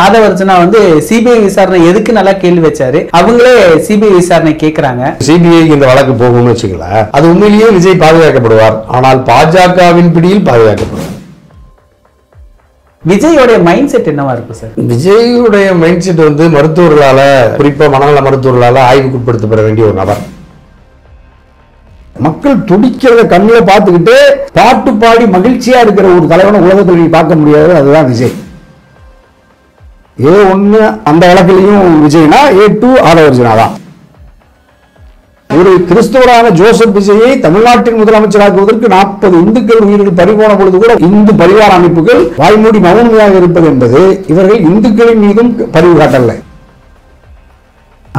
ஆதவர்ஜனா வந்து சிபிஐ விசாரணை எதுக்கு நல்லா கேள்வி வச்சாரு, அவங்களே சிபிஐ விசாரணை கேட்கிறாங்க. சிபிஐ இந்த வழக்கு போகும்னு வச்சுக்கல, அது உண்மையிலேயே விஜய் பாதுகாக்கப்படுவார். ஆனால் பாஜகவின் பிடியில் பாதுகாக்கப்படுவார். விஜயோடைய மைண்ட் செட் என்னவா இருக்கும் சார்? விஜயுடைய மைண்ட் செட் வந்து மருத்துவர்களால, குறிப்பா மனநல மருத்துவர்களால ஆய்வுக்கு உட்படுத்தப்பட வேண்டிய ஒரு நபர். மக்கள் துடிக்கிறத கண்ணில பார்த்துக்கிட்டு பாட்டு பாடி மகிழ்ச்சியா இருக்கிற ஒரு தலைவனை உலகத்தில் நீ பார்க்க முடியாது. அதுதான் விஜய். A1 அந்த வழக்கிலையும் விஜய்னா, A2 ஆதவர்ஜனா தான். ஒரு கிறிஸ்தவரான ஜோசப் விஜயை தமிழ்நாட்டின் முதலமைச்சராக்குவதற்கு 40 இந்துக்கள் உயிர்கள் பறிபோன பொழுது கூட இந்து பரிவார அமைப்புகள் வாய்மூடி மௌனமாக இருப்பது என்பது இவர்கள் இந்துக்களின் மீதும் பரிவு காட்டல.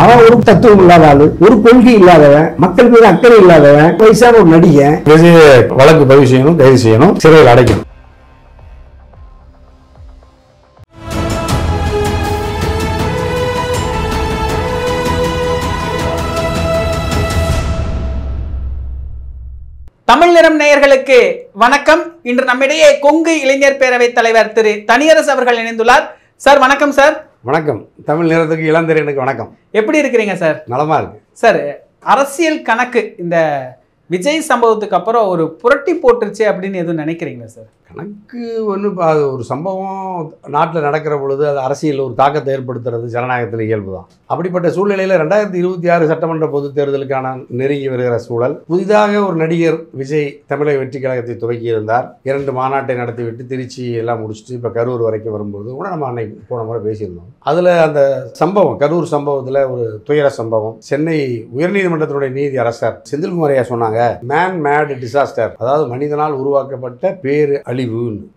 அவன் ஒரு தத்துவம் இல்லாத ஆளு, ஒரு கொள்கை இல்லாதவன், மக்கள் மீது அக்கறை இல்லாதவன், வயசான ஒரு நடிகன். விஜய வழக்கு பதிவு செய்யணும், கைது செய்யணும், சிறையில் அடைக்கணும். தமிழ் நிறம் நேயர்களுக்கு வணக்கம். இன்று நம்மிடையே கொங்கு இளைஞர் பேரவை தலைவர் திரு தனியரசு அவர்கள் இணைந்துள்ளார். சார் வணக்கம். சார் வணக்கம். தமிழ் நிறத்துக்கு இளந்தரையனுக்கு வணக்கம். எப்படி இருக்கிறீங்க சார்? நலமா இருக்கு சார். அரசியல் கணக்கு இந்த விஜய் சம்பவத்துக்கு அப்புறம் ஒரு புரட்டி போட்டுருச்சு அப்படின்னு எதுவும் நினைக்கிறீங்களா சார்? கணக்கு ஒன்று ஒரு சம்பவம் நாட்டில் நடக்கிற பொழுது அது அரசியல் ஒரு தாக்கத்தை ஏற்படுத்துறது ஜனநாயகத்தில் இயல்பு தான். அப்படிப்பட்ட சூழ்நிலையில் 2026 சட்டமன்ற பொதுத் தேர்தலுக்கான நெருங்கி வருகிற சூழல், புதிதாக ஒரு நடிகர் விஜய் தமிழக வெற்றி கழகத்தை துவக்கி இருந்தார். 2 மாநாட்டை நடத்திவிட்டு திருச்சி எல்லாம் முடிச்சுட்டு இப்போ கரூர் வரைக்கும் வரும்போது கூட நம்ம அன்னைக்கு போன முறை பேசியிருந்தோம். அதில் அந்த சம்பவம், கரூர் சம்பவத்தில் ஒரு துயர சம்பவம். சென்னை உயர்நீதிமன்றத்தினுடைய நீதி அரசர் செந்தில்குமார் ஐயா சொன்னாங்க, மேன் மேட் டிசாஸ்டர், அதாவது மனிதனால் உருவாக்கப்பட்ட பேரு அழிவு.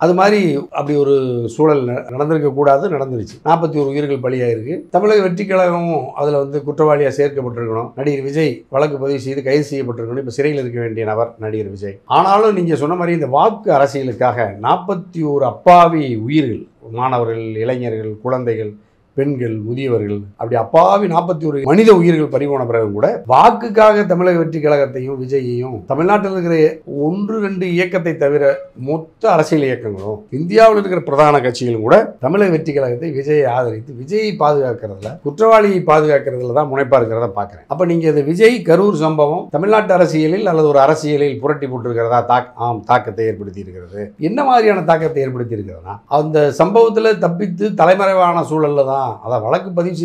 அது மாதிரி அப்படி ஒரு சூழல் நடந்திருக்க கூடாது, நடந்துருச்சு. 41 உயிர்கள் பலியாயிருக்கு. தமிழக வெற்றி கழகம் அதுல வந்து குற்றவாளியா சேர்க்கப்பட்டிருக்கணும். நடிகர் விஜய் வழக்கு பதிவு செய்து கைது செய்யப்பட்டிருக்கணும். இப்ப சிறையில் இருக்க வேண்டிய நபர் நடிகர் விஜய். ஆனாலும் நீங்க சொன்ன மாதிரி இந்த வாக்கு அரசியலுக்காக 41 அப்பாவி உயிர்கள், மாணவர்கள், இளைஞர்கள், குழந்தைகள், பெண்கள், முதியவர்கள், அப்படி அப்பாவி 41 மனித உயிர்கள் பறிபோன பிறகு கூட வாக்குக்காக தமிழக வெற்றி கழகத்தையும் விஜயையும், தமிழ்நாட்டில் இருக்கிற 1-2 இயக்கத்தை தவிர மொத்த அரசியல் இயக்கங்களும், இந்தியாவில் இருக்கிற பிரதான கட்சிகளும் கூட தமிழக வெற்றி கழகத்தை விஜயை ஆதரித்து விஜயை பாதுகாக்கிறதுல, குற்றவாளியை பாதுகாக்கிறதுல தான் முனைப்பா இருக்கிறத பார்க்குறேன். அப்போ நீங்கள் இந்த விஜய் கரூர் சம்பவம் தமிழ்நாட்டு அரசியலில் அல்லது ஒரு அரசியலில் புரட்டி போட்டிருக்கிறதா? தாக்கத்தை ஏற்படுத்தி இருக்கிறது. என்ன மாதிரியான தாக்கத்தை ஏற்படுத்தி இருக்கிறதுனா, அந்த சம்பவத்தில் தப்பித்து தலைமறைவான சூழல்ல தான், அதான் வழக்கு பதிவு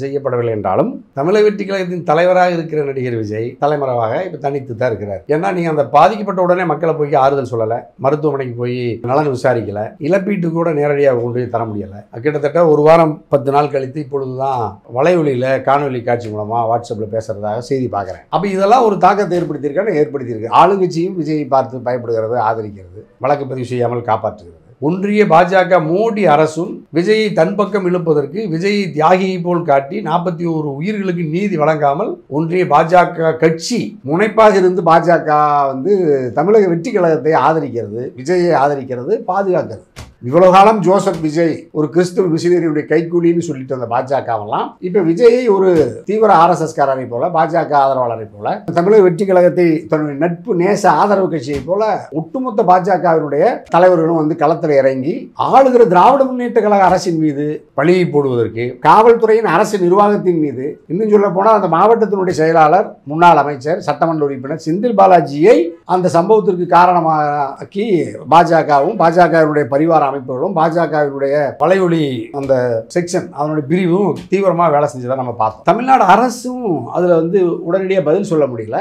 செய்யப்படவில்லை என்றாலும் தமிழக வெற்றி கழகத்தின் தலைவராக இருக்கிற நடிகர் விஜய் தலைமறைவாக இப்போ தனித்து தான் இருக்கிறார். ஏன்னா நீங்கள் அந்த பாதிக்கப்பட்ட உடனே மக்களை போய் ஆறுதல் சொல்லலை, மருத்துவமனைக்கு போய் நலன் விசாரிக்கல, இழப்பீட்டு கூட நேரடியாக கொண்டு போய் தர முடியலை. கிட்டத்தட்ட 1 வாரம் 10 நாள் கழித்து இப்பொழுதுதான் வலைவொலியில் காணொலி காட்சி மூலமாக வாட்ஸ்அப்பில் பேசுறதாக செய்தி பார்க்குறேன். அப்போ இதெல்லாம் ஒரு தாக்கத்தை ஏற்படுத்தியிருக்கு. ஆளுங்கட்சியும் விஜயை பார்த்து பயப்படுகிறது, ஆதரிக்கிறது, வழக்கு பதிவு செய்யாமல் காப்பாற்றுகிறது. ஒன்றிய பாஜக மோடி அரசும் விஜயை தன் பக்கம் இழுப்பதற்கு விஜயை தியாகியை போல் காட்டி 41 உயிர்களுக்கு நீதி வழங்காமல் ஒன்றிய பாஜக கட்சி முனைப்பாக இருந்து பாஜக வந்து தமிழக வெற்றி கழகத்தை ஆதரிக்கிறது, விஜயை ஆதரிக்கிறது, பாதுகாக்கிறது. இவ்வளவு காலம் ஜோசப் விஜய் ஒரு கிறிஸ்துவ மிஷினரியுடைய கைக்கூலின்னு சொல்லிட்டு வந்த பாஜகவெல்லாம் இப்ப விஜயை ஒரு தீவிர RSS காரரை போல, பாஜக ஆதரவாளரை போல, தமிழக வெற்றி கழகத்தை தன்னுடைய நட்பு நேச ஆதரவு கட்சியை போல ஒட்டுமொத்த பாஜகவினுடைய தலைவர்களும் வந்து களத்தில் இறங்கி ஆளுகிற திராவிட முன்னேற்ற கழக அரசின் மீது பழியை போடுவதற்கு, காவல்துறையின் அரசு நிர்வாகத்தின் மீது, இன்னும் சொல்ல போனால் அந்த மாவட்டத்தினுடைய செயலாளர், முன்னாள் அமைச்சர், சட்டமன்ற உறுப்பினர் செந்தில் பாலாஜியை அந்த சம்பவத்திற்கு காரணமாக்கி பாஜகவும் பாஜகவினுடைய பரிவார அமைப்புகளும் பாஜகவினுடைய வலையொலி அந்த செக்ஷன் அதனுடைய பிரிவும் தீவிரமாக வேலை செஞ்சதை நம்ம பார்த்தோம். தமிழ்நாடு அரசும் அதில் வந்து உடனடியாக பதில் சொல்ல முடியல.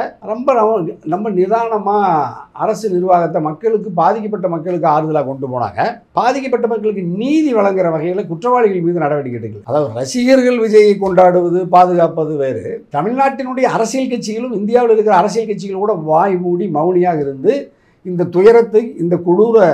ரொம்ப நிதானமாக அரசு நிர்வாகத்தை மக்களுக்கு, பாதிக்கப்பட்ட மக்களுக்கு ஆறுதலாக கொண்டு போனாங்க. பாதிக்கப்பட்ட மக்களுக்கு நீதி வழங்குற வகையில் குற்றவாளிகள் மீது நடவடிக்கை எடுக்கல. அதாவது ரசிகர்கள் விஜயை கொண்டாடுவது, பாதுகாப்பது வேறு. தமிழ்நாட்டினுடைய அரசியல் கட்சிகளும் இந்தியாவில் இருக்கிற அரசியல் கட்சிகள் கூட வாய் மூடி மௌனியாக இருந்து இந்த துயரத்தை, இந்த கொடூர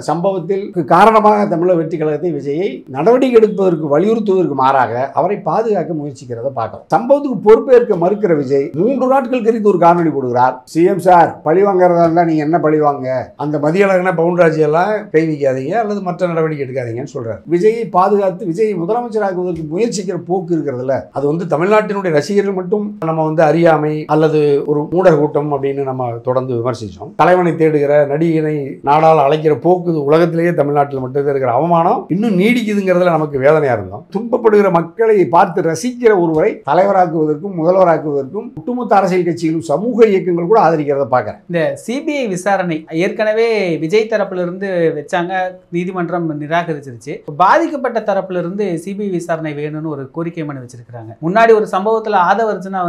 சம்பவத்தில் காரணமாக தமிழக வெற்றி கழகத்தை விஜயை நடவடிக்கை எடுப்பதற்கு வலியுறுத்துவதற்கு மாறாக அவரை பாதுகாக்க முயற்சிக்கிறத பார்க்கிறோம். சம்பவத்துக்கு பொறுப்பேற்க மறுக்கிற விஜய் 3 நாட்கள் கழித்து ஒரு காணொலி போடுகிறார். சிஎம் சார், பழி வாங்குறதா இருந்தா நீங்க என்ன பழி வாங்க, அந்த மதியழகன பவுன்ராஜ் எல்லாம் கை வைக்காதீங்க அல்லது மற்ற நடவடிக்கை எடுக்காதீங்கன்னு சொல்றாரு. விஜயை பாதுகாத்து விஜயை முதலமைச்சராக்குவதற்கு முயற்சிக்கிற போக்கு இருக்கிறதுல, அது வந்து தமிழ்நாட்டினுடைய ரசிகர்கள் மட்டும் நம்ம வந்து அறியாமை அல்லது ஒரு மூட கூட்டம் அப்படின்னு நம்ம தொடர்ந்து விமர்சிச்சோம். தலைவனை தேடுகிற, நடிகனை நாடால் அழைக்கிற போக்கு போக்கு உலகத்திலேயே தமிழ்நாட்டில் மட்டும் இருக்கிற அவமானம் இன்னும் நீடிக்குதுங்கிறதுல நமக்கு வேதனையா இருந்தோம். துன்பப்படுகிற மக்களை பார்த்து ரசிக்கிற ஒருவரை தலைவராக்குவதற்கும் முதல்வராக்குவதற்கும் ஒட்டுமொத்த அரசியல் கட்சிகளும் சமூக இயக்கங்கள் கூட ஆதரிக்கிறத பார்க்கிறேன். இந்த சிபிஐ விசாரணை ஏற்கனவே விஜய் தரப்புல இருந்து வச்சாங்க, நீதிமன்றம் நிராகரிச்சிருச்சு. பாதிக்கப்பட்ட தரப்புல இருந்து சிபிஐ விசாரணை வேணும்னு ஒரு கோரிக்கை மனு வச்சிருக்காங்க. முன்னாடி ஒரு சம்பவத்துல ஆதவ அர்ஜுனா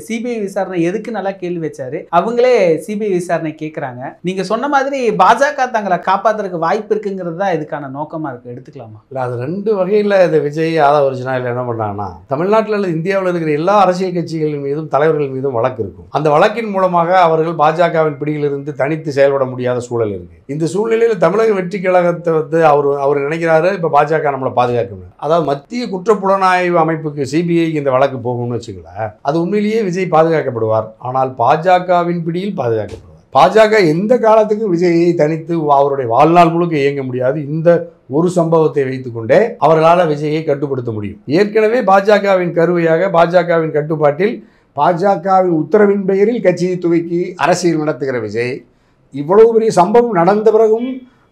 சிபிஐ விசாரணை எதுக்கு நல்லா கேள்வி வச்சாரு, அவங்களே சிபிஐ விசாரணை கேட்கறாங்க. நீங்க சொன்ன மாதிரி பாஜக தங்களை காப்பாத்துறதுக்கு வாய்ப்பு இருக்குங்கிறது தான் இதுக்கான நோக்கமா இருக்கு, எடுத்துக்கலாமா? இல்ல, அது ரெண்டு வகையில் இந்த விஜய் ஆதவ அர்ஜுனா என்ன பண்ணாங்கன்னா, தமிழ்நாட்டில் அல்லது இந்தியாவில் இருக்கிற எல்லா அரசியல் கட்சிகள் மீதும் தலைவர்கள் மீதும் வழக்கு இருக்கும். அந்த வழக்கின் மூலமாக அவர்கள் பாஜகவின் பிடியிலிருந்து தனித்து செயல்பட முடியாத சூழல் இருக்கு. இந்த சூழ்நிலையில் தமிழக வெற்றி கழகத்தை அவர் நினைக்கிறாரு இப்ப பாஜக நம்மளை பாதுகாக்கணும். அதாவது மத்திய குற்றப்புலனாய்வு அமைப்புக்கு சிபிஐ இந்த வழக்கு போகும்னு வச்சுக்கல, அது உண்மையிலேயே விஜய் பாதுகாக்கப்படுவார். ஆனால் பாஜகவின் பிடியில் பாதுகாக்கப்படுவார். பாஜக எந்த காலத்துக்கும் விஜயை தனித்து அவருடைய வாழ்நாள் முழுக்க இயங்க முடியாது. இந்த ஒரு சம்பவத்தை வைத்துக்கொண்டே அவர்களால் விஜயை கட்டுப்படுத்த முடியும். ஏற்கனவே பாஜகவின் கருவையாக பாஜகவின் கட்டுப்பாட்டில் பாஜகவின் உத்தரவின் பெயரில் கட்சியை துவக்கி அரசியல் நடத்துகிற விஜய், இவ்வளவு பெரிய சம்பவம் நடந்த பிறகும்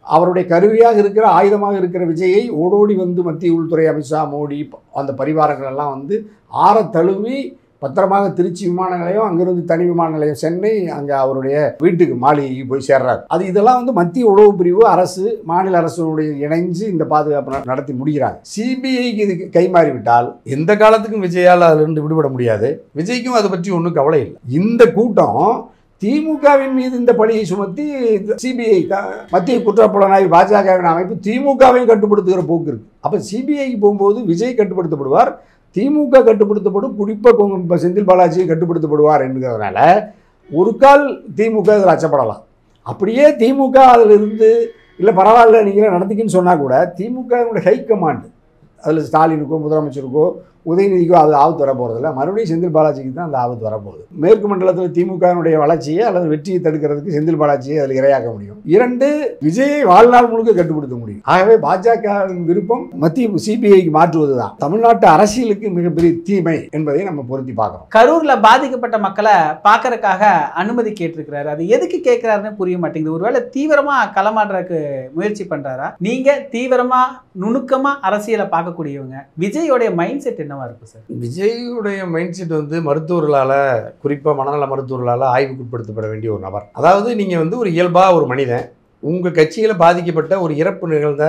அவருடைய கருவியாக இருக்கிற ஆயுதமாக இருக்கிற விஜயை ஓடோடி மத்திய உள்துறை அமித்ஷா, மோடி, அந்த பரிவாரங்கள் எல்லாம் ஆற தழுவி பத்திரமாக திருச்சி விமான நிலையம், அங்கிருந்து தனி விமான நிலையம் சென்னை, அங்கே அவருடைய வீட்டுக்கு மாளிகைக்கு போய் சேர்றாரு. இதெல்லாம் மத்திய உளவு பிரிவு, அரசு, மாநில அரசுடைய இணைஞ்சு இந்த பாதுகாப்பு நடத்தி முடிகிறாங்க. சிபிஐக்கு இது கைமாறிவிட்டால் எந்த காலத்துக்கும் விஜயால் அதிலிருந்து விடுபட முடியாது. விஜய்க்கும் அதை பற்றி ஒன்றும் கவலை இல்லை. இந்த கூட்டம் திமுகவின் மீது இந்த பழியை சுமத்தி சிபிஐ மத்திய குற்றப்புலனாய்வு பாஜகவின் அமைப்பு திமுகவையும் கட்டுப்படுத்துகிற போக்கு இருக்கு. அப்போ சிபிஐக்கு போகும்போது விஜய் கட்டுப்படுத்தப்படுவார், திமுக கட்டுப்படுத்தப்படும், குறிப்பாக செந்தில் பாலாஜியை கட்டுப்படுத்தப்படுவார் என்கிறதுனால ஒரு கால் திமுக இதில் அச்சப்படலாம். அப்படியே திமுக அதில் இருந்து இல்லை பரவாயில்ல நீங்களே நடத்திக்கின்னு சொன்னால் கூட திமுக ஹை கமாண்ட், அதில் ஸ்டாலினுக்கோ முதலமைச்சருக்கோ உதயநிதிக்கோ அது ஆபத்து வரப்போகிறதில்ல. மறுபடியும் செந்தில் பாலாஜிக்கு தான் அந்த ஆபத்து வரப்போகுது. மேற்கு மண்டலத்தில் திமுகவினுடைய வளர்ச்சியை அல்லது வெற்றியை தடுக்கிறதுக்கு செந்தில் பாலாஜியை அதில் இரையாக்க முடியும். 2, விஜயை வாழ்நாள் முழுக்க கட்டுப்படுத்த முடியும். ஆகவே பாஜகவின் விருப்பம் மத்திய சிபிஐக்கு மாற்றுவது தான் தமிழ்நாட்டு அரசியலுக்கு மிகப்பெரிய தீமை என்பதை நம்ம பொருத்தி பார்க்கணும். கரூர்ல பாதிக்கப்பட்ட மக்களை பார்க்கறதுக்காக அனுமதி கேட்டிருக்கிறாரு. அது எதுக்கு கேட்கிறாருன்னு புரிய மாட்டேங்குது. ஒருவேளை தீவிரமா களமாடுறதுக்கு முயற்சி பண்றாரா? நீங்க தீவிரமா நுணுக்கமா அரசியலை பார்க்கக்கூடியவங்க, விஜயோடைய மைண்ட் செட் என்னவா இருக்கு சார்? விஜயுடைய மைண்ட் செட் மருத்துவர்களால், குறிப்பாக மனநல மருத்துவர்களால் ஆய்வுக்குட்படுத்தப்பட வேண்டிய ஒரு நபர். அதாவது நீங்கள் ஒரு இயல்பாக ஒரு மனிதன் உங்கள் கட்சியில் பாதிக்கப்பட்ட ஒரு இறப்பு நிகழ்ந்த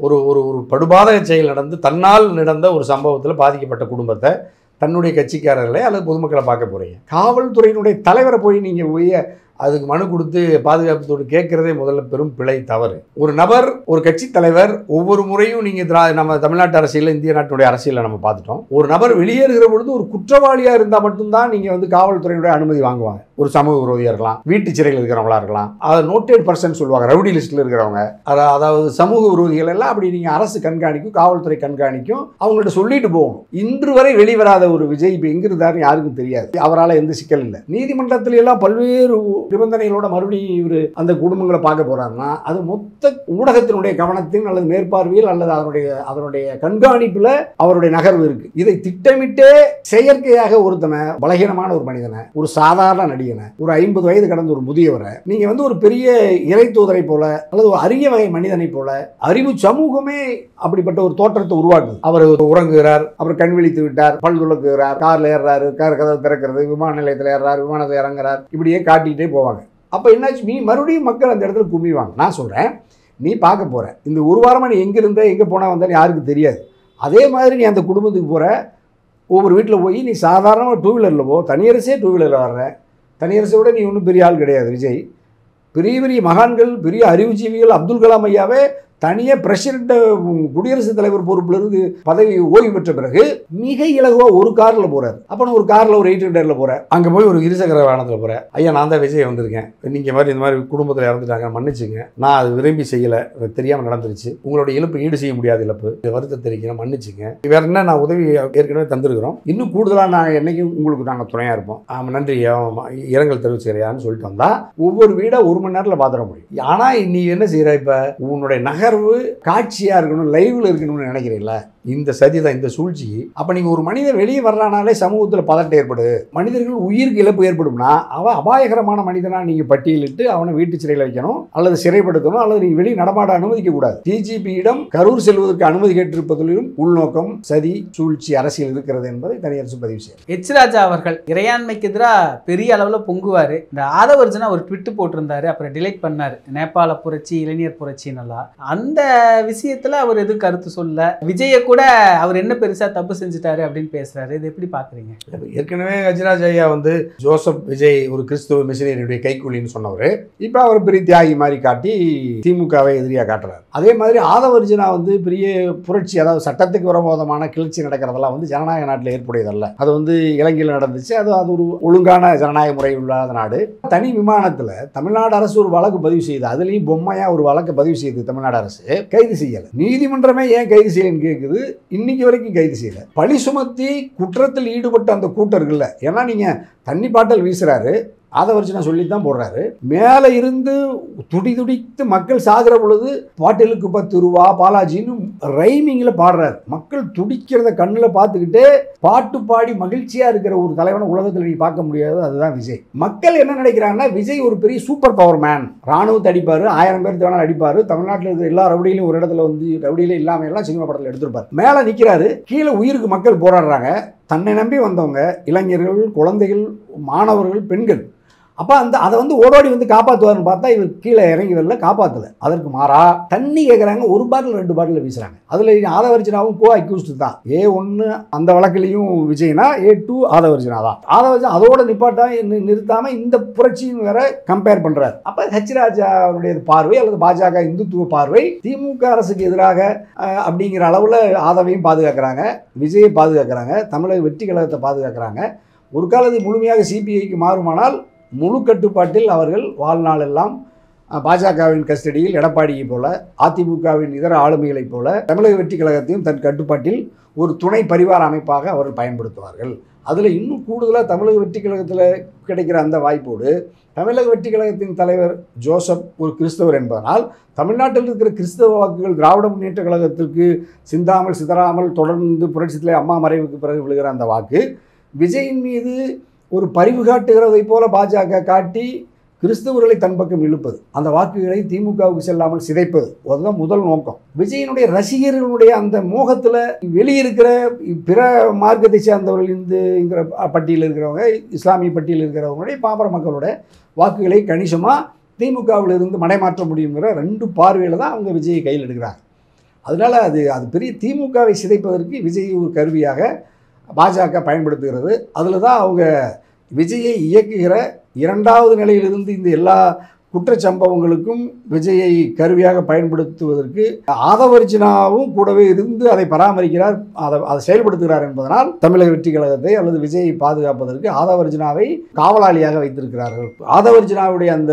ஒரு ஒரு ஒரு படுபாதக செயல் நடந்து தன்னால் நடந்த ஒரு சம்பவத்தில் பாதிக்கப்பட்ட குடும்பத்தை, தன்னுடைய கட்சிக்காரர்களை அல்லது பொதுமக்களை பார்க்க போகிறீங்க. காவல்துறையினுடைய தலைவரை போய் நீங்கள் அதுக்கு மனு கொடுத்து பாதுகாப்புத்தோடு கேட்கறதே முதல்ல பெரும் பிழை, தவறு. ஒரு நபர், ஒரு கட்சி தலைவர், ஒவ்வொரு முறையும் நீங்கள் நம்ம தமிழ்நாட்டு அரசியலில், இந்திய நாட்டினுடைய அரசியலில் நம்ம பார்த்துட்டோம். ஒரு நபர் வெளியேறுகிற பொழுது ஒரு குற்றவாளியாக இருந்தால் மட்டும்தான் நீங்கள் காவல்துறையினுடைய அனுமதி வாங்குவாங்க. ஒரு சமூக விரோதியாக இருக்கலாம், வீட்டு சிறையில் இருக்கிறவங்களா இருக்கலாம், அதை நோட்டட் பர்சன் சொல்லுவாங்க, ரவுடி லிஸ்ட்டில் இருக்கிறவங்க, அதாவது சமூக விரோதிகள் எல்லாம் அப்படி நீங்கள் அரசு கண்காணிக்கும், காவல்துறை கண்காணிக்கும், அவங்கள்ட்ட சொல்லிட்டு போகணும். இன்று வரை வெளிவராத ஒரு விஜய் இப்போ எங்கே இருந்தாருன்னு யாருக்கும் தெரியாது. அவரால் எந்த சிக்கல் இல்லை. நீதிமன்றத்தில் எல்லாம் பல்வேறு நிபந்தனைகளோட மறுபடியும் இவர் அந்த குடும்பங்களை பார்க்க போறாருன்னா அது மொத்த ஊடகத்தினுடைய கவனத்தின் அல்லது மேற்பார்வையில் அல்லது அதனுடைய கண்காணிப்புல அவருடைய நகர்வு இருக்கு. இதை திட்டமிட்டே செயற்கையாக ஒருத்தனை, பலகீனமான ஒரு மனிதனை, ஒரு சாதாரண நடிகனை, ஒரு 50 வயது கடந்த ஒரு முதியவரை நீங்க ஒரு பெரிய இறை தூதரை போல அல்லது ஒரு அரிய வகை மனிதனை போல, அறிவு சமூகமே அப்படிப்பட்ட ஒரு தோற்றத்தை உருவாக்குது. அவர் உறங்குகிறார், அவர் கண் விழித்து விட்டார், பல் துளக்குகிறார், கார்ல ஏறாரு, கார் கதவை திறக்கிறது, விமான நிலையத்தில் ஏறாரு, விமானத்தில் இறங்குறார், இப்படியே காட்டிகிட்டே போவாங்க. அப்போ என்னாச்சு, மறுபடியும் மக்கள் அந்த இடத்துல குமிவாங்க. நான் சொல்கிறேன், நீ பார்க்க போகிற இந்த ஒரு வாரமாக நீ எங்கே இருந்த, எங்கே போனால் வந்தாலும் யாருக்கும் தெரியாது. அதே மாதிரி நீ அந்த குடும்பத்துக்கு போகிற, ஒவ்வொரு வீட்டில் போய் நீ சாதாரணமாக 2 வீலரில் போ, தனியரசே 2 வீலரில் வர்ற, தனியரசை விட நீ ஒன்றும் பெரிய ஆள் கிடையாது. விஜய் பெரிய பெரிய மகான்கள், பெரிய அறிவுஜீவிகள், அப்துல் கலாம் ஐயாவே தனியாக பிரசிடென்ட், குடியரசுத் தலைவர் பொறுப்பிலிருந்து பதவி ஓய்வு பெற்ற பிறகு மிக இலகுவாக ஒரு காரில் போகிறார். அப்போ நான் ஒரு காரில் ஒரு 800 போகிறேன், அங்கே போய் ஒரு இருசக்கர வாகனத்தில் போகிறேன். ஐயா நான் தான் விஜய் வந்திருக்கேன், நீங்கள் மாதிரி இந்த மாதிரி குடும்பத்தில் இறந்துட்டாங்க, மன்னிச்சுங்க, நான் அது விரும்பி செய்யலை, தெரியாமல் நடந்துருச்சு, உங்களுடைய இழப்பு ஈடு செய்ய முடியாத இழப்பு, வருத்தம் தெரிவிக்கிறேன், மன்னிச்சுங்க, வேறு என்ன நான் உதவி ஏற்கனவே தந்திருக்கிறோம், இன்னும் கூடுதலாக நான் என்னைக்கும் உங்களுக்கு நாங்கள் துணையாக இருப்போம், ஆமாம் நன்றி, இரங்கல் தெரிவிச்சுக்கிறியான்னு சொல்லிட்டு வந்தால் ஒவ்வொரு வீடாக 1 மணி நேரத்தில் பார்த்துட முடியும். ஆனால் நீ என்ன செய்கிற, இப்போ உன்னுடைய நகர நகர்வு காட்சியாக இருக்கணும், லைவில் இருக்கணும்னு நினைக்கிறீங்களா? இந்த சதி தான், இந்த சூழ்ச்சி. அப்போ நீங்கள் ஒரு மனிதன் வெளியே வர்றானாலே சமூகத்தில் பதட்டம் ஏற்படுது, மனிதர்கள் உயிருக்கு இழப்பு ஏற்படும்னா அவன் அபாயகரமான மனிதனாக நீங்கள் பட்டியலிட்டு அவனை வீட்டு சிறையில் வைக்கணும், அல்லது சிறைப்படுத்தணும், அல்லது நீங்கள் வெளியே நடமாட அனுமதிக்க கூடாது. டிஜிபியிடம் கரூர் செல்வதற்கு அனுமதி கேட்டிருப்பதிலும் உள்நோக்கம், சதி, சூழ்ச்சி, அரசியல் இருக்கிறது என்பதை தனியரசு பதிவு செய்யும். எச் ராஜா அவர்கள் இறையாண்மைக்கு எதிராக பெரிய அளவில் பொங்குவார். இந்த ஆதவர்ஜனா ஒரு ட்விட்டு போட்டிருந்தாரு, அப்புறம் டிலைட் பண்ணார். நேபாள புரட்சி, இளைஞர் புரட்சின்னெல்லாம் அந்த விஷயத்தில் அவர் எதுவும் கருத்து சொல்ல, விஜயை கூட அவர் என்ன பெருசா தப்பு செஞ்சுட்டாரு அப்படின்னு பேசுறாரு. இது எப்படி பாக்குறீங்க? ஏற்கனவே ஹஜ்ராஜ் ஐயா வந்து ஜோசப் விஜய் ஒரு கிறிஸ்துவ மிஷனரியுடைய கைக்கூலின்னு சொன்னவர், இப்போ அவர் பெரிய தியாகி மாதிரி காட்டி திமுகவை எதிரியாக காட்டுறாரு. அதே மாதிரி ஆதவர்ஜனா வந்து பெரிய புரட்சி, அதாவது சட்டத்துக்கு விரோதமான கிளர்ச்சி நடக்கிறதெல்லாம் வந்து ஜனநாயக நாட்டில் ஏற்புடையதல்ல. அது வந்து இலங்கையில் நடந்துச்சு. அது ஒரு ஒழுங்கான ஜனநாயக முறை இல்லாத நாடு. தனி விமானத்தில் தமிழ்நாடு அரசு ஒரு வழக்கு பதிவு செய்யுது, அதுலேயும் பொம்மையா ஒரு வழக்கு பதிவு செய்யுது. தமிழ்நாடு அரசு கைது செய்யலை. நீதிமன்றமே ஏன் கைது செய்யலன்னு கேட்குது. இன்னைக்கு வரைக்கும் கைது செய்யல. பழி சுமத்தி குற்றத்தில் ஈடுபட்ட அந்த கூட்டம் இருக்குல்ல, ஏன்னா நீங்க தண்ணி பாட்டல் வீசுறாரு, ஆதவர்ஜனா சொல்லித்தான் போடுறாரு. மேலே இருந்து துடித்து மக்கள் சாகிற பொழுது பாட்டிலுக்கு 10 ரூபா பாலாஜின்னு ரைமிங்கில் பாடுறாரு. மக்கள் துடிக்கிறத கண்ணில் பார்த்துக்கிட்டே பாட்டு பாடி மகிழ்ச்சியாக இருக்கிற ஒரு தலைவனை உலகத்தில் நீ பார்க்க முடியாது. அதுதான் விஜய். மக்கள் என்ன நினைக்கிறாங்கன்னா, விஜய் ஒரு பெரிய சூப்பர் பவர் மேன், ராணுவத்தை அடிப்பார், 1000 பேர் வேணாலும் அடிப்பார், தமிழ்நாட்டில் இருக்கிற எல்லா ரவுடியிலும் ஒரு இடத்துல வந்து ரவுடியிலே இல்லாமல் எல்லாம் சினிமா படத்தில் எடுத்திருப்பார். மேலே நிற்கிறாரு, கீழே உயிருக்கு மக்கள் போராடுறாங்க. தன்னை நம்பி வந்தவங்க இளைஞர்கள், குழந்தைகள், மாணவர்கள், பெண்கள். அப்போ அதை வந்து ஓடோடி வந்து காப்பாற்றுவார்னு பார்த்தா இவர் கீழே இறங்கி வரல, காப்பாற்றலை. அதற்கு மாறா தண்ணி கேட்குறாங்க, 1 பாட்டில் 2 பாட்டில் வீசுகிறாங்க. அதில் ஆதவர்ஜனாவும் கோ அக்யூஸ்டு தான். A1 அந்த வழக்கிலையும் விஜய்னா, A2 ஆதவர்ஜனா தான். ஆதவர்ஜனா அதோட நிறுத்தாமல் இந்த புரட்சியும் வேற கம்பேர் பண்ணுறாரு. அப்போ ஹெச்ராஜாவுடைய பார்வை அல்லது பாஜக இந்துத்துவ பார்வை திமுக அரசுக்கு எதிராக அப்படிங்கிற அளவில் ஆதவையும் பாதுகாக்கிறாங்க, விஜயை பாதுகாக்கிறாங்க, தமிழக வெற்றி கழகத்தை பாதுகாக்கிறாங்க. ஒரு காலத்தில் முழுமையாக சிபிஐக்கு மாறுமானால் முழு கட்டுப்பாட்டில் அவர்கள் வாழ்நாள் எல்லாம் பாஜகவின் கஸ்டடியில் எடப்பாடியை போல, அதிமுகவின் இதர ஆளுமைகளைப் போல தமிழக வெற்றி கழகத்தையும் தன் கட்டுப்பாட்டில் ஒரு துணை பரிவார அமைப்பாக அவர்கள் பயன்படுத்துவார்கள். அதில் இன்னும் கூடுதலாக தமிழக வெற்றி கழகத்தில் கிடைக்கிற அந்த வாய்ப்போடு தமிழக வெற்றி கழகத்தின் தலைவர் ஜோசப் ஒரு கிறிஸ்தவர் என்பதனால் தமிழ்நாட்டில் இருக்கிற கிறிஸ்தவ வாக்குகள் திராவிட முன்னேற்ற கழகத்திற்கு சிந்தாமல் சிதறாமல் தொடர்ந்து புரட்சித்திலே அம்மா மறைவுக்கு பிறகு விழுகிற அந்த வாக்கு விஜயின் மீது ஒரு பரிவு காட்டுகிறதை போல பாஜக காட்டி கிறிஸ்தவர்களை தன் பக்கம் இழுப்பது, அந்த வாக்குகளை திமுகவுக்கு செல்லாமல் சிதைப்பது, அதுதான் முதல் நோக்கம். விஜயனுடைய ரசிகர்களுடைய அந்த மோகத்தில் வெளியிருக்கிற பிற மார்க்கத்தை சேர்ந்தவர்கள் இந்துங்கிற பட்டியலில் இருக்கிறவங்க, இஸ்லாமிய பட்டியலில் இருக்கிறவங்களுடைய பாமர மக்களோட வாக்குகளை கணிசமாக திமுகவிலிருந்து மடைமாற்ற முடியுங்கிற 2 பார்வையில் தான் அவங்க விஜயை கையில் எடுக்கிறாங்க. அதனால் அது பெரிய திமுகவை சிதைப்பதற்கு விஜய் ஒரு கருவியாக பாஜக பயன்படுத்துகிறது. அதில் தான் அவங்க விஜயை இயக்குகிற 2வது நிலையிலிருந்து இந்த எல்லா குற்றச்சம்பவங்களுக்கும் விஜயை கருவியாக பயன்படுத்துவதற்கு ஆதவர்ஜனாவும் கூடவே இருந்து அதை பராமரிக்கிறார், அதை செயல்படுத்துகிறார் என்பதனால் தமிழக வெற்றி கழகத்தை அல்லது விஜயை பாதுகாப்பதற்கு ஆதவர்ஜனாவை காவலாளியாக வைத்திருக்கிறார்கள். ஆதவர்ஜனாவுடைய அந்த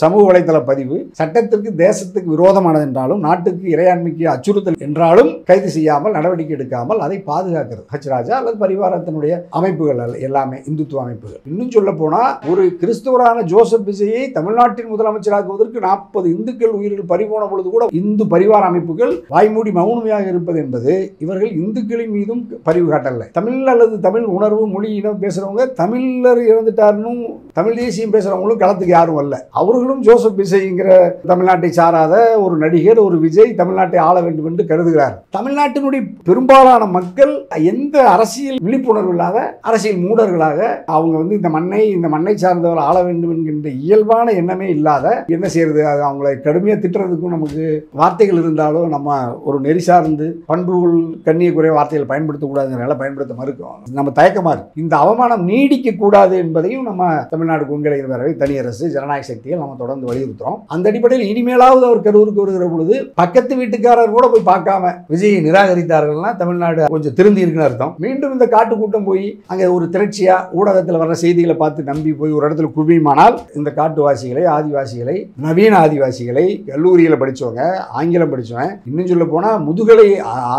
சமூக வலைதள பதிவு சட்டத்திற்கு தேசத்துக்கு விரோதமானது என்றாலும், நாட்டுக்கு இறையாண்மைக்கு அச்சுறுத்தல் என்றாலும் கைது செய்யாமல் நடவடிக்கை எடுக்காமல் அதை பாதுகாக்கிறது ஹெச்ராஜா அல்லது பரிவாரத்தினுடைய அமைப்புகள் எல்லாமே இந்துத்துவ அமைப்புகள். இன்னும் சொல்ல போனால் ஒரு கிறிஸ்துவரான ஜோசப் விஜயை தமிழ்நாட்டின் முதலமைச்சராக்குவதற்கு 40 இந்துக்கள் உயிர்கள் பறிபோன பொழுது கூட இந்து பரிவார அமைப்புகள் வாய்மூடி மௌனமையாக இருப்பது என்பது இவர்கள் இந்துக்களின் மீதும் பரிவு காட்டல. தமிழ் அல்லது தமிழ் உணர்வு மொழி இனம் பேசுறவங்க, தமிழர் இறந்துட்டாருன்னு தமிழ் தேசியம் பேசுறவங்களும் களத்துக்கு யாரும் அல்ல. அவர்களும் ஜோசப் விஜய்ங்கிற தமிழ்நாட்டை சாராத ஒரு நடிகர், ஒரு விஜய் தமிழ்நாட்டை ஆள வேண்டும் என்று கருதுகிறார். தமிழ்நாட்டினுடைய பெரும்பாலான மக்கள் எந்த அரசியல் விழிப்புணர்வு இல்லாத அரசியல் மூடர்களாக அவங்க வந்து இந்த மண்ணை சார்ந்தவர் ஆள வேண்டும் என்கின்ற இயல்பான எண்ணமே இல்லாத, என்ன செய்யறது, அவங்களை கடுமையாக திட்டுறதுக்கும் நமக்கு வார்த்தைகள் இருந்தாலும் நம்ம ஒரு நெறி சார்ந்து பண்புகள் கண்ணிய குறைய வார்த்தைகள் பயன்படுத்தக்கூடாதுனால பயன்படுத்த மறுக்கும். நம்ம தயக்கமா இருக்கு. இந்த அவமானம் நீடிக்க கூடாது என்பதையும் நம்ம தமிழ்நாடு கொங்கலைஞர் பேரவை, தனியரசு, ஜனநாயக சக்திகள் நம்ம தொடர்ந்து வலியுறுத்துறோம். அந்த அடிப்படையில் இனிமேலாவது அவர் கரூருக்கு வருகிற பொழுது பக்கத்து வீட்டுக்காரர் கூட போய் பார்க்காம விஜயை நிராகரித்தார்கள்னா தமிழ்நாடு கொஞ்சம் திருந்தி இருக்குன்னு அர்த்தம். மீண்டும் இந்த காட்டு கூட்டம் போய் அங்கே ஒரு திரட்சியா ஊடகத்தில் வர்ற செய்திகளை பார்த்து நம்பி போய் ஒரு இடத்துல குவியுமானால் இந்த காட்டுவாசிகளை, ஆதிவாசிகளை, நவீன ஆதிவாசிகளை, கல்லூரியில் படித்தவங்க, ஆங்கிலம் படித்தவன், இன்னும் சொல்ல போனால் முதுகலை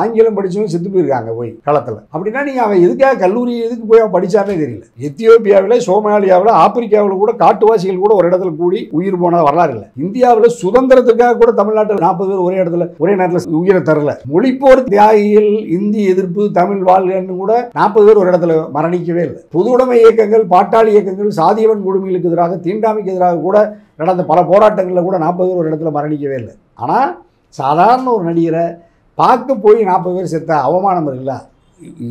ஆங்கிலம் படித்தவங்க செத்து போயிருக்காங்க போய் களத்தில். அப்படின்னா நீங்கள் அவன் எதுக்காக கல்லூரி எதுக்கு போய் அவன் படித்தானே தெரியல. எத்தியோப்பியாவில், சோமாலியாவில், ஆப்பிரிக்காவில் கூட காட்டுவாசிகள் கூட ஒரு இடத்துல கூடி உயிர் போன வரலாறு இல்லை. இந்தியாவில் சுதந்திரத்துக்காக கூட தமிழ்நாட்டில் 40 பேர் ஒரே இடத்துல ஒரே நேரத்தில் உயிரை தரல. மொழிப்போர் தியாகிகள், இந்தி எதிர்ப்பு, தமிழ் வாழ்கன்னு கூட 40 பேர் ஒரு இடத்துல மரணிக்கவே இல்லை. பொது உடைமை இயக்கங்கள், பாட்டாளி இயக்கங்கள், சாதியவன் கொடுமைகளுக்கு எதிராக, தீண்டாமைக்கு எதிராக கூட நடந்த பல போராட்டங்களில் கூட 40 பேர் ஒரு இடத்துல மரணிக்கவே இல்லை. ஆனால் சாதாரண ஒரு நடிகரை பார்க்க போய் 40 பேர் செத்த அவமானம் இருக்குல்ல.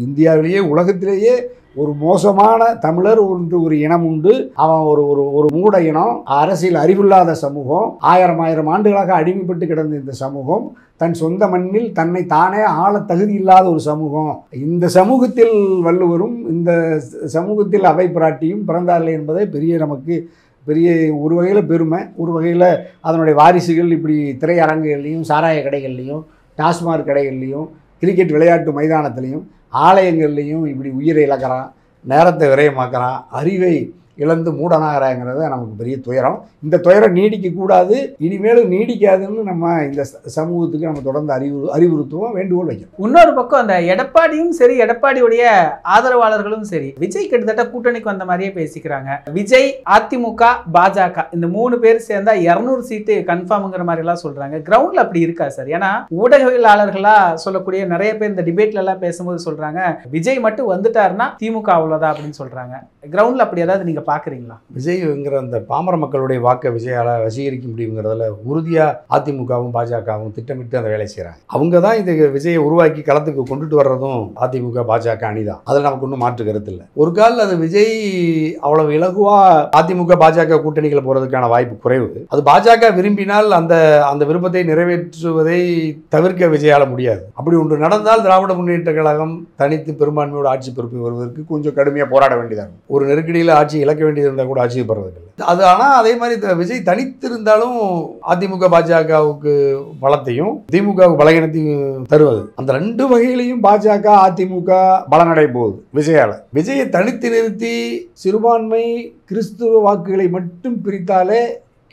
இந்தியாவிலேயே உலகத்திலேயே ஒரு மோசமான தமிழர் ஒரு இனம் உண்டு. அவன் ஒரு மூட இனம், அரசியல் அறிவில்லாத சமூகம், ஆயிரம் ஆண்டுகளாக அடிமைப்பட்டு கிடந்த இந்த சமூகம், தன் சொந்த மண்ணில் தன்னை தானே ஆள தகுதி இல்லாத ஒரு சமூகம். இந்த சமூகத்தில் வள்ளுவரும் இந்த சமூகத்தில் அவை பிராட்டியும் பிறந்தார்கள் என்பதை நமக்கு பெரிய ஒரு வகையில் பெருமை. ஒரு வகையில் அதனுடைய வாரிசுகள் இப்படி திரையரங்குகள்லையும், சாராய கடைகள்லையும், டாஸ்மாக் கடைகள்லையும், கிரிக்கெட் விளையாட்டு மைதானத்திலையும், ஆலயங்கள்லையும் இப்படி உயிரை இழக்கிறான், நேரத்தை விரயமாக்குறான், அறிவை இழந்து மூடனாகிறாங்கிறது நமக்கு பெரிய துயரம். இந்த துயரம் நீடிக்கக்கூடாது, இனிமேலும் நீடிக்காதுன்னு நம்ம இந்த சமூகத்துக்கு நம்ம தொடர்ந்து அறிவுறுத்துவோம், வேண்டுகோள் வைக்கிறோம். இன்னொரு பக்கம் அந்த எடப்பாடியும் சரி, எடப்பாடியுடைய ஆதரவாளர்களும் சரி, விஜய் கிட்டத்தட்ட கூட்டணிக்கு வந்த மாதிரியே பேசிக்கிறாங்க. விஜய், அதிமுக, பாஜக இந்த 3 பேர் சேர்ந்தா 200 சீட்டு கன்ஃபார்ம்ங்கிற மாதிரி எல்லாம் சொல்றாங்க. கிரவுண்ட்ல அப்படி இருக்கா சார்? ஏன்னா ஊடகவியலாளர்களா சொல்லக்கூடிய நிறைய பேர் இந்த டிபேட்ல எல்லாம் பேசும்போது சொல்றாங்க, விஜய் மட்டும் வந்துட்டாருன்னா திமுக அவ்வளவுதான் அப்படின்னு சொல்றாங்க. கிரவுண்ட்ல அப்படி ஏதாவது நீங்க பாக்குறீங்களா? விஜய்ங்கிற அந்த பாமர மக்களுடைய வாக்கை விஜயால வசீகரிக்க முடியுங்கிறதுல உறுதியாக அதிமுகவும் பாஜகவும் திட்டமிட்டு அந்த வேலை செய்கிறாங்க. அவங்க தான் இந்த விஜயை உருவாக்கி களத்துக்கு கொண்டுட்டு வர்றதும் அதிமுக பாஜக அணிதான். அதில் நமக்கு ஒன்றும் மாற்று கருத்து இல்லை. ஒரு காலில் அது விஜய் அவ்வளவு இலகுவாக அதிமுக பாஜக கூட்டணிகளை போகிறதுக்கான வாய்ப்பு குறைவு. அது பாஜக விரும்பினால் அந்த விருப்பத்தை நிறைவேற்றுவதை தவிர்க்க விஜயால முடியாது. அப்படி ஒன்று நடந்தால் திராவிட முன்னேற்ற கழகம் தனித்து பெரும்பான்மையோட ஆட்சி பொறுப்பு வருவதற்கு கொஞ்சம் கடுமையாக போராட வேண்டியதாகும். ஒரு நெருக்கடியில் ஆட்சி இழக்க வேண்டியது இருந்தால் கூட ஆட்சி பெறதில்லை அது. ஆனால் அதே மாதிரி விஜய் தனித்திருந்தாலும் அதிமுக பாஜகவுக்கு பலத்தையும் திமுகவுக்கு பலகீனத்தையும் தருவது. அந்த 2 வகையிலையும் பாஜக அதிமுக பலனடை போகுது விஜயால. விஜயை தனித்து நிறுத்தி சிறுபான்மை கிறிஸ்துவ வாக்குகளை மட்டும் பிரித்தாலே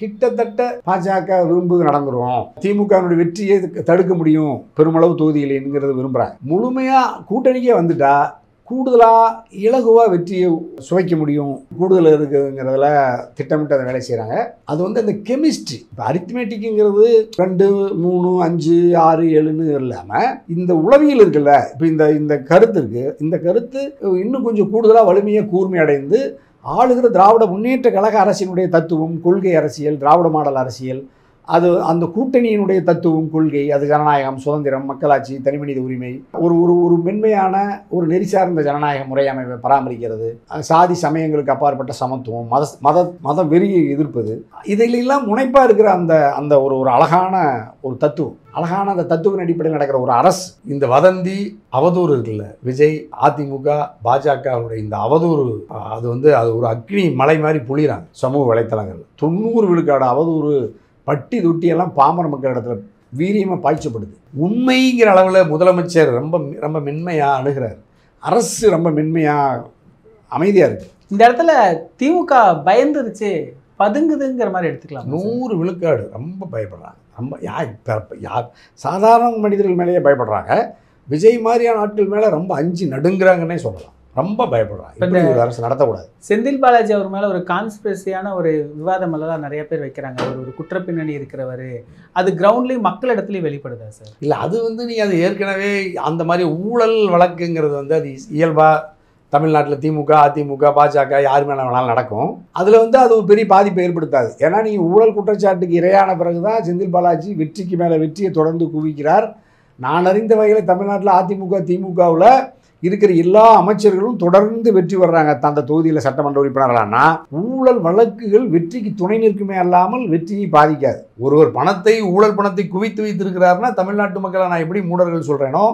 கிட்டத்தட்ட பாஜக விரும்புவது நடந்துரும். திமுகவினுடைய வெற்றியை தடுக்க முடியும் பெருமளவு தொகுதியில்ங்கிறது விரும்புகிறாங்க. முழுமையாக கூட்டணிக்கே வந்துட்டா கூடுதலாக இலகுவாக வெற்றியை சுவைக்க முடியும், கூடுதல் இருக்குங்கிறதுல திட்டமிட்டு அதை வேலை செய்கிறாங்க. அது அந்த கெமிஸ்ட்ரி. இப்போ அரித்மேட்டிக்குங்கிறது 2, 3, 5, 6, 7ன்னு இல்லாமல் இந்த உளவியல் இருக்குல்ல, இப்போ இந்த கருத்து இருக்குது. இந்த கருத்து இன்னும் கொஞ்சம் கூடுதலாக வலிமையை கூர்மை அடைந்து ஆளுகிற திராவிட முன்னேற்ற கழக அரசினுடைய தத்துவம், கொள்கை அரசியல், திராவிட மாடல் அரசியல், அது அந்த கூட்டணியினுடைய தத்துவம், கொள்கை, அது ஜனநாயகம், சுதந்திரம், மக்களாட்சி, தனிமனித உரிமை, ஒரு மென்மையான ஒரு நெறி சார்ந்த ஜனநாயக முறையமைப்பை பராமரிக்கிறது, சாதி சமயங்களுக்கு அப்பாற்பட்ட சமத்துவம், மத வெறியை எதிர்ப்பது, இதிலெல்லாம் முனைப்பாக இருக்கிற அந்த ஒரு அழகான ஒரு தத்துவம், அழகான அந்த தத்துவின் அடிப்படையில் நடக்கிற ஒரு அரசு. இந்த வதந்தி அவதூறு இருக்குல்ல, விஜய் அதிமுக பாஜகவுடைய இந்த அவதூறு, அது ஒரு அக்னி மலை மாதிரி புளிறாங்க சமூக வலைத்தளங்கள். 90 விழுக்காடு அவதூறு பட்டி தொட்டியெல்லாம் பாமர மக்களிடத்துல வீரியமாக பாய்ச்சப்படுது. உண்மைங்கிற அளவில் முதலமைச்சர் ரொம்ப ரொம்ப மென்மையாக அணுகிறார், அரசு ரொம்ப மென்மையாக அமைதியாக இருக்குது. இந்த இடத்துல திமுக பயந்துருச்சு, பதுங்குதுங்கிற மாதிரி எடுத்துக்கலாம். 100 விழுக்காடு ரொம்ப பயப்படுறாங்க. ரொம்ப யார் சாதாரண மனிதர்கள் மேலேயே பயப்படுறாங்க. விஜய் மாதிரியான ஆட்கள் மேலே ரொம்ப அஞ்சு நடுங்கிறாங்கன்னே சொல்லலாம். ரொம்ப பயப்படுறாங்க. ஒரு அரசு நடத்தக்கூடாது. செந்தில் பாலாஜி அவர் மேலே ஒரு கான்ஸ்பிரசியான ஒரு விவாதம் எல்லாம் நிறைய பேர் வைக்கிறாங்க. ஒரு குற்றப்பின்னணி இருக்கிறவர், அது கிரவுண்ட்லேயும் மக்கள் இடத்துலையும் வெளிப்படுதா சார்? இல்லை, அது நீங்கள் அது ஏற்கனவே அந்த மாதிரி ஊழல் வழக்குங்கிறது அது இயல்பாக தமிழ்நாட்டில் திமுக அதிமுக பாஜக யார் மேலே வேணாலும் நடக்கும். அதில் அது ஒரு பெரிய பாதிப்பை ஏற்படுத்தாது. ஏன்னா நீங்கள் ஊழல் குற்றச்சாட்டுக்கு இரையான பிறகு தான் செந்தில் பாலாஜி வெற்றிக்கு மேலே வெற்றியை தொடர்ந்து குவிக்கிறார். நான் அறிந்த வகையில் தமிழ்நாட்டில் அதிமுக திமுகவில் இருக்கிற எல்லா அமைச்சர்களும் தொடர்ந்து வெற்றி வர்றாங்க. அந்த தொகுதியில் சட்டமன்ற உறுப்பினர்களானா ஊழல் வழக்குகள் வெற்றிக்கு துணை நிற்குமே அல்லாமல் வெற்றியை பாதிக்காது. ஒருவர் ஊழல் பணத்தை குவித்து வைத்திருக்கிறாருன்னா தமிழ்நாட்டு மக்களை நான் எப்படி மூடர்கள் சொல்கிறேனோ,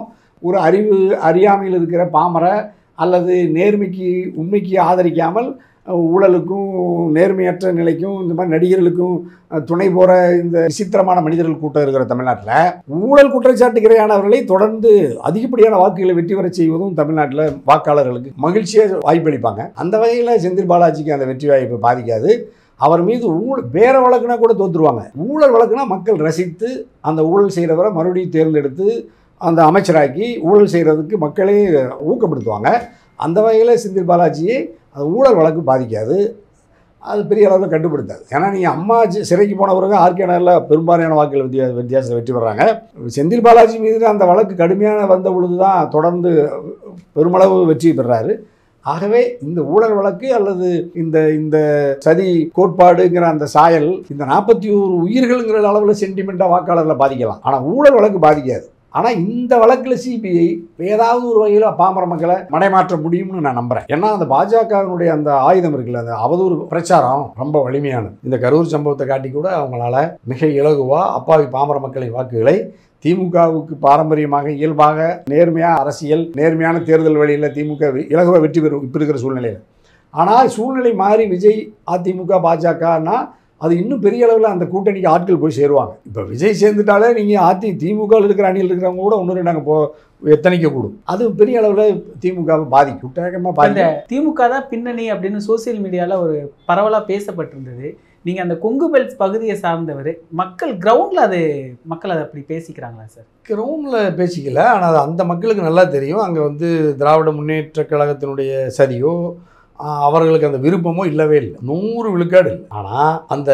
ஒரு அறியாமையில் இருக்கிற பாமர அல்லது நேர்மைக்கு உண்மைக்கு ஆதரிக்காமல் ஊழலுக்கும் நேர்மையற்ற நிலைக்கும் இந்த மாதிரி நடிகர்களுக்கும் துணை போகிற இந்த விசித்திரமான மனிதர்கள் கூட்டம் இருக்கிற தமிழ்நாட்டில் ஊழல் குற்றச்சாட்டுக்கு இரையானவர்களை தொடர்ந்து அதிகப்படியான வாக்குகளை வெற்றி வர செய்வதும் தமிழ்நாட்டில் வாக்காளர்களுக்கு மகிழ்ச்சியாக வாய்ப்பளிப்பாங்க. அந்த வகையில் செந்தில் பாலாஜிக்கு அந்த வெற்றி வாய்ப்பு பாதிக்காது. அவர் மீது வேற வழக்குனா கூட தோற்றுருவாங்க. ஊழல் வழக்குனா மக்கள் ரசித்து அந்த ஊழல் செய்கிறவரை மறுபடியும் தேர்ந்தெடுத்து அந்த அமைச்சராக்கி ஊழல் செய்கிறதுக்கு மக்களே ஊக்கப்படுத்துவாங்க. அந்த வகையில் செந்தில் பாலாஜியை அந்த ஊழல் வழக்கு பாதிக்காது, அது பெரிய அளவில் கட்டுப்படுத்தாது. ஏன்னா நீங்கள் அம்மா சிறைக்கு போனவங்க ஆர்கே நகரில் பெரும்பாலான வாக்குகள் வித்தியாசத்தில் வெற்றி பெறாங்க. செந்தில் பாலாஜி மீது அந்த வழக்கு கடுமையான வந்த பொழுது தான் தொடர்ந்து பெருமளவு வெற்றி பெறாரு. ஆகவே இந்த ஊழல் வழக்கு அல்லது இந்த இந்த சதி கோட்பாடுங்கிற அந்த சாயல் இந்த 41 உயிர்கள்ங்கிற அளவில் சென்டிமெண்ட்டாக வாக்காளர்களை பாதிக்கலாம். ஆனால் ஊழல் வழக்கு பாதிக்காது. ஆனால் இந்த வழக்கில் சிபிஐ ஏதாவது ஒரு வகையில் பாமர மக்களை மடைமாற்ற முடியும்னு நான் நம்புகிறேன். ஏன்னா அந்த பாஜகவினுடைய அந்த ஆயுதம் இருக்குல்ல, அந்த அவதூறு பிரச்சாரம் ரொம்ப வலிமையானது. இந்த கரூர் சம்பவத்தை காட்டி கூட அவங்களால மிக இலகுவாக அப்பாவி பாமர மக்களின் வாக்குகளை திமுகவுக்கு பாரம்பரியமாக இயல்பாக நேர்மையாக அரசியல் நேர்மையான தேர்தல் வழியில் திமுக இலகுவாக வெற்றி பெறும் இப்போ இருக்கிற சூழ்நிலையில். ஆனால் சூழ்நிலை மாறி விஜய் அதிமுக பாஜகனா அது இன்னும் பெரிய அளவில் அந்த கூட்டணிக்கு ஆட்கள் போய் சேருவாங்க. இப்போ விஜய் சேர்ந்துட்டாலே நீங்கள் திமுகவில் இருக்கிற அணியில் இருக்கிறவங்க கூட ஒன்று நாங்கள் எத்தனைக்க கூடும். அது பெரிய அளவில் திமுகவை பாதிக்கும், வேகமாக பாதிக்கும். திமுக தான் பின்னணி அப்படின்னு சோசியல் மீடியாவில் ஒரு பரவலாக பேசப்பட்டிருந்தது. நீங்கள் அந்த கொங்கு பெல்ட் பகுதியை சார்ந்தவர், மக்கள் கிரவுண்டில் மக்கள் அதை அப்படி பேசிக்கிறாங்களா சார்? கிரவுண்டில் பேசிக்கல, ஆனால் அந்த மக்களுக்கு நல்லா தெரியும். அங்கே திராவிட முன்னேற்ற கழகத்தினுடைய சதியோ அவர்களுக்கு அந்த விருப்பமோ இல்லவே இல்லை, 100 விழுக்காடு இல்லை. ஆனால் அந்த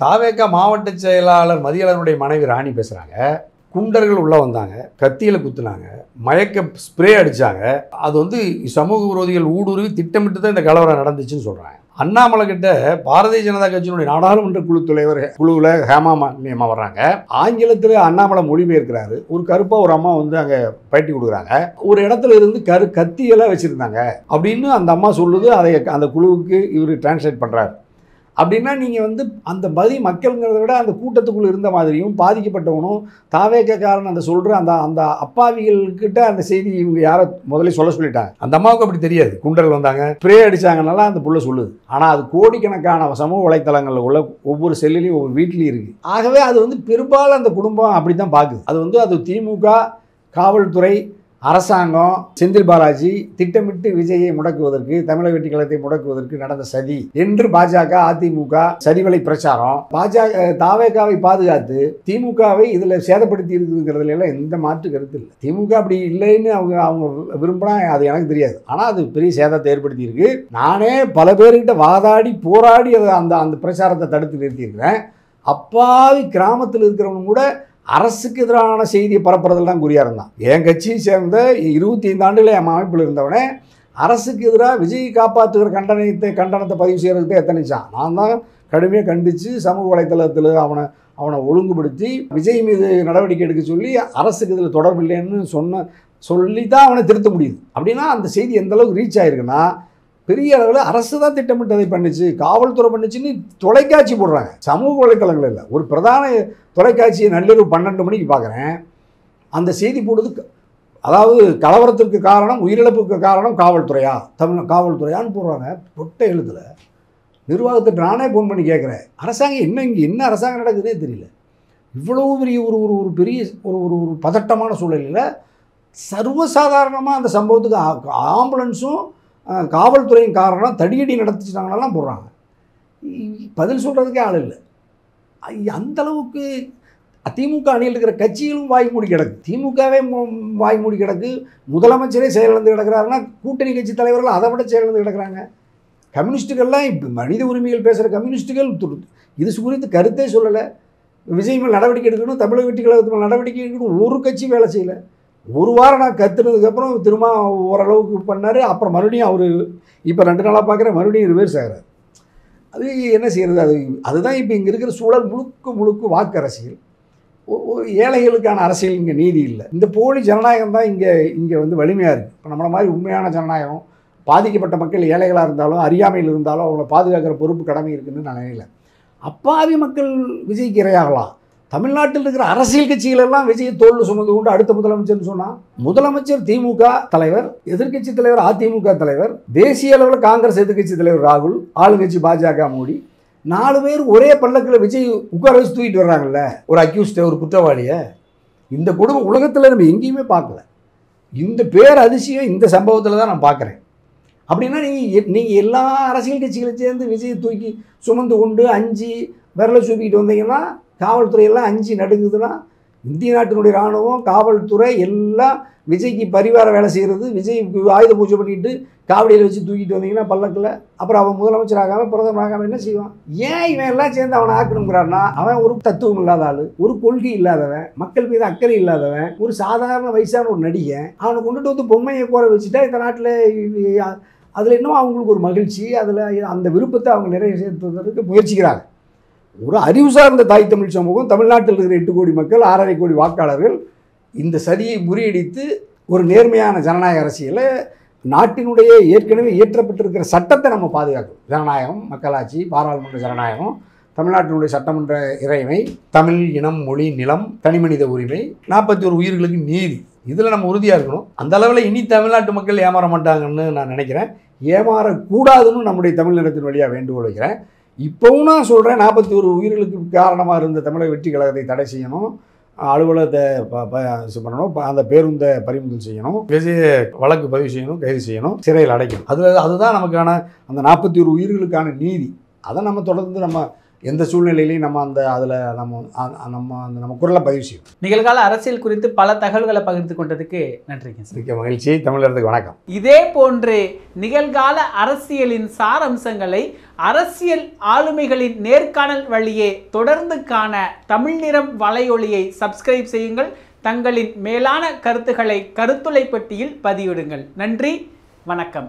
தாவேகா மாவட்ட செயலாளர் மதியழகனுடைய மனைவி ராணி பேசுகிறாங்க, குண்டர்கள் உள்ளே வந்தாங்க, கத்தியில் குத்துனாங்க, மயக்க ஸ்ப்ரே அடித்தாங்க, அது சமூக விரோதிகள் ஊடுருவி திட்டமிட்டு தான் இந்த கலவரம் நடந்துச்சுன்னு சொல்கிறாங்க. அண்ணாமலை கிட்ட பாரதிய ஜனதா கட்சியினுடைய நாடாளுமன்ற குழுவில் ஹேமா மாலினியம்மா வர்றாங்க. ஆங்கிலத்தில் அண்ணாமலை மொழிபெயர்க்கிறாரு. ஒரு கருப்பாக ஒரு அம்மா அங்கே பேட்டி கொடுக்குறாங்க. ஒரு இடத்துல இருந்து கத்தியெல்லாம் வச்சுருந்தாங்க அப்படின்னு அந்த அம்மா சொல்லுது. அதை அந்த குழுவுக்கு இவர் டிரான்ஸ்லேட் பண்ணுறாரு. அப்படின்னா நீங்கள் அந்த மக்கள்ங்கிறத விட அந்த கூட்டத்துக்குள்ளே இருந்த மாதிரியும் பாதிக்கப்பட்டவனும் தாவேக்காரன் அந்த சொல்கிற அந்த அப்பாவிகள்கிட்ட அந்த செய்தி இவங்க யாரை முதல்ல சொல்லிட்டாங்க. அந்த அம்மாவுக்கு அப்படி தெரியாது. குண்டர்கள் வந்தாங்க, ஸ்ப்ரே அடித்தாங்கனால அந்த புள்ள சொல்லுது. ஆனால் அது கோடிக்கணக்கான சமூக வலைத்தளங்களில் உள்ள ஒவ்வொரு செல்லுலையும் ஒவ்வொரு வீட்லேயும் இருக்குது. ஆகவே அது பெரும்பாலும் அந்த குடும்பம் அப்படி தான் பார்க்குது. அது திமுக, காவல்துறை, அரசாங்கம், செந்தில் பாலாஜி திட்டமிட்டு விஜயை முடக்குவதற்கு, தமிழக வெற்றி கழகத்தை முடக்குவதற்கு நடந்த சதி என்று பாஜக அதிமுக சதிவலை பிரச்சாரம். தாவேகாவை பாதுகாத்து திமுகவை இதில் சேதப்படுத்தி இருக்குங்கிறதுல எல்லாம் எந்த மாற்று கருத்து இல்லை. திமுக அப்படி இல்லைன்னு அவங்க விரும்பினா அது எனக்கு தெரியாது. ஆனால் அது பெரிய சேதத்தை ஏற்படுத்தி இருக்கு. நானே பல பேர்கிட்ட வாதாடி போராடி அந்த பிரச்சாரத்தை தடுத்து நிறுத்தியிருக்கிறேன். அப்பாவி கிராமத்தில் இருக்கிறவங்க கூட அரசுக்கு எதிரான செய்தியை பரப்புறதில் தான் குறியாக இருந்தான். என் கட்சியை சேர்ந்த 25 ஆண்டுகள் என் அமைப்பில் இருந்தவனே அரசுக்கு எதிராக விஜய் காப்பாற்றுகிற கண்டனத்தை பதிவு செய்கிறதுக்கு எத்தனைச்சான். நான் தான் கடுமையாக கண்டித்து சமூக வலைத்தளத்தில் அவனை ஒழுங்குபடுத்தி விஜய் மீது நடவடிக்கை எடுக்க சொல்லி அரசுக்கு இதில் தொடர்பு இல்லைன்னு சொல்லி தான் அவனை திருத்த முடியுது. அப்படின்னா அந்த செய்தி எந்த அளவுக்கு ரீச் ஆகிருக்குன்னா, பெரிய அளவில் அரசு தான் திட்டமிட்டதை பண்ணிச்சு, காவல்துறை பண்ணிச்சுன்னு தொலைக்காட்சி போடுறாங்க, சமூக வலைத்தளங்கள் இல்லை. ஒரு பிரதான தொலைக்காட்சியை நள்ளிரவு 12 மணிக்கு பார்க்குறேன். அந்த செய்தி போடுறது, அதாவது கலவரத்திற்கு காரணம், உயிரிழப்புக்கு காரணம் காவல்துறையா, காவல்துறையான்னு போடுறாங்க. பொட்டை எழுத்துல நிர்வாகத்திற்கு நானே ஃபோன் பண்ணி கேட்குறேன், அரசாங்கம் இங்கே என்ன அரசாங்கம் நடக்குதுன்னே தெரியல. இவ்வளவு பெரிய ஒரு பெரிய ஒரு பதட்டமான சூழலில் சர்வசாதாரணமாக அந்த சம்பவத்துக்கு ஆம்புலன்ஸும் காவல்துறையும் காரணம் தடியடி நடத்திச்சிட்டாங்களெல்லாம் போடுறாங்க. பதில் சொல்கிறதுக்கே ஆள் இல்லை. அந்தளவுக்கு திமுக அணியில் இருக்கிற கட்சிகளும் வாய் மூடி கிடக்கு, திமுகவே வாய் மூடி கிடக்கு. முதலமைச்சரே செயலிழந்து கிடக்கிறாருன்னா கூட்டணி கட்சி தலைவர்கள் அதை விட செயலிழந்து கிடக்கிறாங்க. கம்யூனிஸ்ட்டுகள்லாம் இப்போ மனித உரிமைகள் பேசுகிற கம்யூனிஸ்ட்டுகள் இது குறித்து கருத்தே சொல்லலை. விஜய் மேல் நடவடிக்கை எடுக்கணும், தமிழக வெற்றி கழகத்து மேல் நடவடிக்கை எடுக்கணும், ஒரு கட்சி வேலை செய்யலை. ஒரு வாரம் நான் கற்றுனதுக்கப்புறம் திரும்ப ஓரளவுக்கு பண்ணார். அப்புறம் மறுபடியும் அவர் இப்போ 2 நாளாக பார்க்குற மறுபடியும் ரிவர்ஸ் ஆகிறார். அது என்ன செய்கிறது? அதுதான் இப்போ இங்கே இருக்கிற சூழல். முழுக்க வாக்கு அரசியல், ஏழைகளுக்கான அரசியல் இங்கே நீதி இல்லை. இந்த போலி ஜனநாயகம் தான் இங்கே வலிமையாக இருக்குது. இப்போ நம்மளை மாதிரி உண்மையான ஜனநாயகம், பாதிக்கப்பட்ட மக்கள் ஏழைகளாக இருந்தாலும் அறியாமையில் இருந்தாலும் அவங்கள பாதுகாக்கிற பொறுப்பு கடமை இருக்குதுன்னு நான் நினைக்கல. அப்பாவி மக்கள் விஜய்க்கு இரையாகலாம். தமிழ்நாட்டில் இருக்கிற அரசியல் கட்சிகளெல்லாம் விஜயை தோளில் சுமந்து கொண்டு அடுத்த முதலமைச்சர்னு சொன்னால், முதலமைச்சர் திமுக தலைவர், எதிர்க்கட்சி தலைவர் அதிமுக தலைவர், தேசிய அளவில் காங்கிரஸ் எதிர்க்கட்சி தலைவர் ராகுல், ஆளுங்கட்சி பாஜக மோடி, 4 பேர் ஒரே பல்லக்கில் விஜய் உட்கார வச்சு தூக்கிட்டு வர்றாங்கல்ல ஒரு அக்யூஸ்டை, ஒரு குற்றவாளியை. இந்த குடும்பம் உலகத்தில் நம்ம எங்கேயுமே பார்க்கல. இந்த பேர் அதிசயம் இந்த சம்பவத்தில் தான் நான் பார்க்குறேன். அப்படின்னா நீங்கள் எல்லா அரசியல் கட்சிகளும் சேர்ந்து விஜயை தூக்கி சுமந்து கொண்டு அஞ்சு விரலை சூப்பிக்கிட்டு வந்தீங்கன்னா, காவல்துறையெல்லாம் அஞ்சு நடுங்குதுன்னா, இந்திய நாட்டினுடைய இராணுவம் காவல்துறை எல்லாம் விஜய்க்கு பரிவார வேலை செய்கிறது. விஜய் ஆயுத பூஜை பண்ணிட்டு காவடியில் வச்சு தூக்கிட்டு வந்தீங்கன்னா பல்லக்கில், அப்புறம் அவன் முதலமைச்சர் ஆகாமல் பிரதமர் ஆகாமல் என்ன செய்வான்? ஏன் இவன் எல்லாம் சேர்ந்து அவனை ஆக்கணுங்கிறான்னா, அவன் ஒரு தத்துவம் இல்லாத ஆள், ஒரு கொள்கை இல்லாதவன், மக்கள் மீது அக்கறை இல்லாதவன், ஒரு சாதாரண வயசான ஒரு நடிகன். அவனை கொண்டுட்டு வந்து பொம்மையை கோர வச்சுட்டா இந்த நாட்டில் அதில் இன்னும் அவங்களுக்கு ஒரு மகிழ்ச்சி, அதில் அந்த விருப்பத்தை அவங்க நிறைவேற்றுவதற்கு முயற்சிக்கிறாங்க. ஒரு அறிவு சார்ந்த தாய் தமிழ் சமூகம், தமிழ்நாட்டில் இருக்கிற 8 கோடி மக்கள், 6.5 கோடி வாக்காளர்கள் இந்த சதியை முறியடித்து ஒரு நேர்மையான ஜனநாயக அரசியலை, நாட்டினுடைய ஏற்கனவே இயற்றப்பட்டிருக்கிற சட்டத்தை நம்ம பாதுகாக்கணும். ஜனநாயகம், மக்களாட்சி, பாராளுமன்ற ஜனநாயகம், தமிழ்நாட்டினுடைய சட்டமன்ற இறைமை, தமிழ் இனம், மொழி, நிலம், தனிமனித உரிமை, 41 உயிர்களுக்கு நீதி, இதில் நம்ம உறுதியாக இருக்கணும். அந்த அளவில் இனி தமிழ்நாட்டு மக்கள் ஏமாற மாட்டாங்கன்னு நான் நினைக்கிறேன். ஏமாறக்கூடாதுன்னு நம்முடைய தமிழ் நிலத்தின் வழியாக வேண்டுகோள் வைக்கிறேன். இப்போவும் நான் சொல்கிறேன், 41 உயிர்களுக்கு காரணமாக இருந்த தமிழக வெற்றி கழகத்தை தடை செய்யணும், அலுவலகத்தை பண்ணணும், அந்த பேருந்தை பறிமுதல் செய்யணும், விஜய வழக்கு பதிவு செய்யணும், கைது செய்யணும், சிறையில் அடைக்கணும். அதுதான் நமக்கான அந்த 41 உயிர்களுக்கான நீதி. அதை நம்ம தொடர்ந்து நம்ம எந்த சூழ்நிலையிலையும் நம்ம அதில் நம்ம குரலை பதிவு செய்யும். நிகழ்கால அரசியல் குறித்து பல தகவல்களை பகிர்ந்து கொண்டதுக்கு நன்றிங்க. மிக்க மகிழ்ச்சி. தமிழர்களுக்கு வணக்கம். இதே போன்று நிகழ்கால அரசியலின் சாரம்சங்களை அரசியல் ஆளுமைகளின் நேர்காணல் வழியே தொடர்ந்து காண தமிழ் நிறம் வலையொலியை சப்ஸ்கிரைப் செய்யுங்கள். தங்களின் மேலான கருத்துக்களை கருத்துளை பெட்டியில் பதிவிடுங்கள். நன்றி, வணக்கம்.